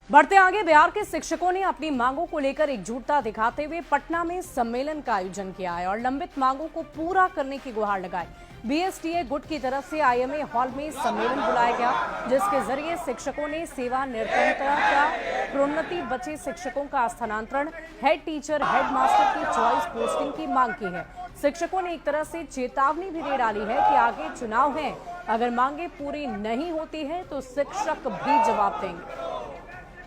बढ़ते आगे, बिहार के शिक्षकों ने अपनी मांगों को लेकर एकजुटता दिखाते हुए पटना में सम्मेलन का आयोजन किया है और लंबित मांगों को पूरा करने की गुहार लगाई। बीएसटीए गुट की तरफ से आईएमए हॉल में सम्मेलन बुलाया गया, जिसके जरिए शिक्षकों ने सेवा निरंतरता, प्रोन्नति, बचे शिक्षकों का स्थानांतरण, हेड टीचर, हेड मास्टर की चॉइस पोस्टिंग की मांग की है। शिक्षकों ने एक तरह से चेतावनी भी दे डाली है कि आगे चुनाव है, अगर मांगे पूरी नहीं होती है तो शिक्षक भी जवाब देंगे।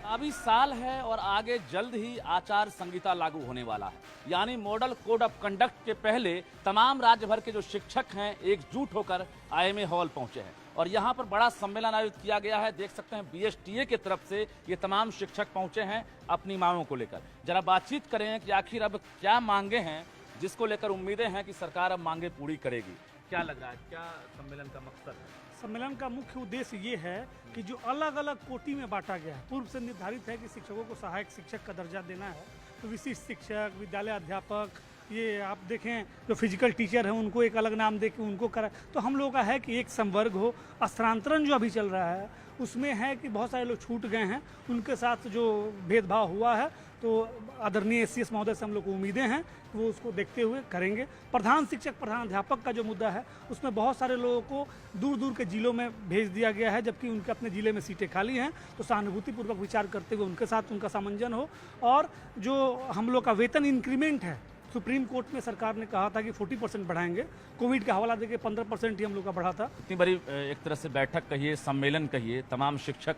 अभी साल है और आगे जल्द ही आचार संहिता लागू होने वाला है, यानी मॉडल कोड ऑफ कंडक्ट के पहले तमाम राज्य भर के जो शिक्षक हैं एकजुट होकर आईएमए हॉल पहुंचे हैं और यहां पर बड़ा सम्मेलन आयोजित किया गया है। देख सकते हैं बीएसटीए की तरफ से ये तमाम शिक्षक पहुंचे हैं अपनी मांगों को लेकर। जरा बातचीत करें कि आखिर अब क्या मांगे हैं जिसको लेकर उम्मीदें हैं कि सरकार अब मांगे पूरी करेगी। क्या लग रहा है, क्या सम्मेलन का मकसद है? सम्मेलन का मुख्य उद्देश्य ये है कि जो अलग अलग कोटि में बांटा गया है, पूर्व से निर्धारित है कि शिक्षकों को सहायक शिक्षक का दर्जा देना है, तो विशिष्ट शिक्षक, विद्यालय अध्यापक, ये आप देखें जो फिजिकल टीचर हैं उनको एक अलग नाम दे के उनको करा, तो हम लोगों का है कि एक संवर्ग हो। स्थानांतरण जो अभी चल रहा है उसमें है कि बहुत सारे लोग छूट गए हैं, उनके साथ जो भेदभाव हुआ है तो आदरणीय एससीएस महोदय से हम लोग को उम्मीदें हैं कि वो उसको देखते हुए करेंगे। प्रधान शिक्षक, प्रधान अध्यापक का जो मुद्दा है उसमें बहुत सारे लोगों को दूर दूर के जिलों में भेज दिया गया है, जबकि उनके अपने ज़िले में सीटें खाली हैं, तो सहानुभूतिपूर्वक विचार करते हुए उनके साथ उनका सामंजन हो। और जो हम लोग का वेतन इंक्रीमेंट है, सुप्रीम कोर्ट में सरकार ने कहा था कि 40% बढ़ाएंगे, कोविड का हवाला देके 15% ही हम लोग का बढ़ा था। इतनी बड़ी एक तरह से बैठक कहिए, सम्मेलन कहिए, तमाम शिक्षक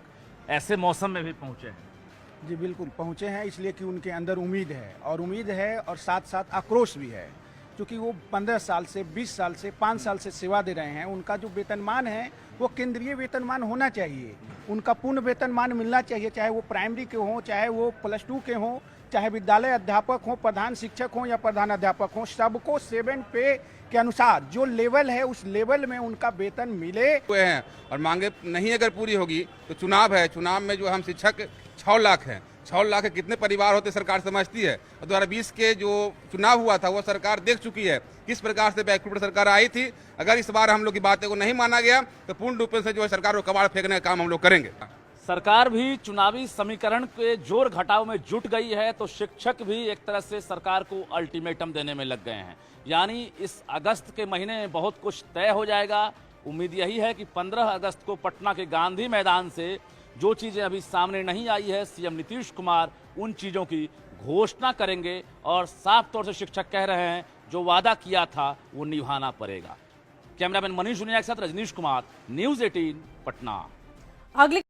ऐसे मौसम में भी पहुंचे हैं। जी बिल्कुल पहुंचे हैं, इसलिए कि उनके अंदर उम्मीद है और साथ साथ आक्रोश भी है, क्योंकि वो 15 साल से 20 साल से 5 साल से सेवा दे रहे हैं। उनका जो वेतनमान है वो केंद्रीय वेतनमान होना चाहिए, उनका पूर्ण वेतनमान मिलना चाहिए, चाहे वो प्राइमरी के हों, चाहे वो +2 के हों, चाहे विद्यालय अध्यापक हों, प्रधान शिक्षक हों या प्रधान अध्यापक हों, सबको 7 पे के अनुसार जो लेवल है उस लेवल में उनका वेतन मिले हैं। और मांगे नहीं अगर पूरी होगी तो चुनाव है, चुनाव में जो हम शिक्षक 6 लाख हैं, 6 लाख के कितने परिवार होते सरकार समझती है। और 2020 के जो चुनाव हुआ था वो सरकार देख चुकी है किस प्रकार से बैकफुट सरकार आई थी। अगर इस बार हम लोग की बातें को नहीं माना गया तो पूर्ण रूप से जो है सरकार को कबाड़ फेंकने का काम हम लोग करेंगे। सरकार भी चुनावी समीकरण के जोर घटाव में जुट गई है, तो शिक्षक भी एक तरह से सरकार को अल्टीमेटम देने में लग गए हैं, यानी इस अगस्त के महीने में बहुत कुछ तय हो जाएगा। उम्मीद यही है कि 15 अगस्त को पटना के गांधी मैदान से जो चीज़ें अभी सामने नहीं आई है, सीएम नीतीश कुमार उन चीज़ों की घोषणा करेंगे और साफ तौर से शिक्षक कह रहे हैं जो वादा किया था वो निभाना पड़ेगा। कैमरामैन मनीष दुनिया के साथ रजनीश कुमार, न्यूज़ 18 पटना। अगली